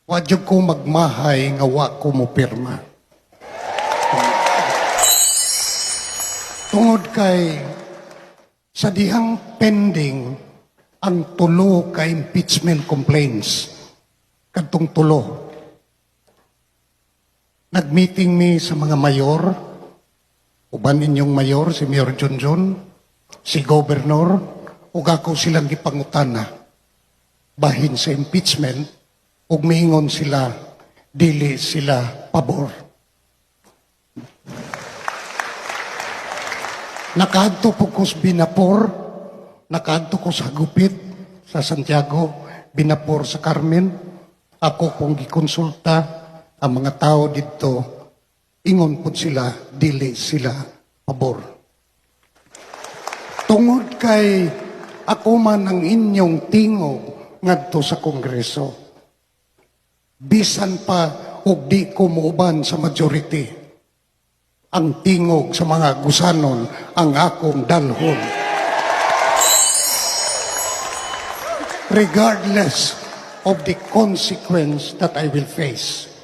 Wadyo ko magmahay nga wa ko mo pirma. Tungod kay sa dihang pending ang tulo ka impeachment complaints kadtong tulo. Nagmeeting mi sa mga mayor, uban inyong mayor, si Mayor Junjun, si Governor, ug ako silang gipangutana bahin sa impeachment ug miingon sila dili sila pabor. Nakaadto po ko sa Binapor, nakaadto ko sa Gupit, sa Santiago, Binapor sa Carmen. Ako pong gikonsulta ang mga tao dito, ingon po sila, dili sila pabor. Tungod kay ako man ang inyong tingog ngadto sa Kongreso, bisan pa og di ko muuban sa majority, ang tingog sa mga gusanon ang akong dalhon. Regardless of the consequence that I will face.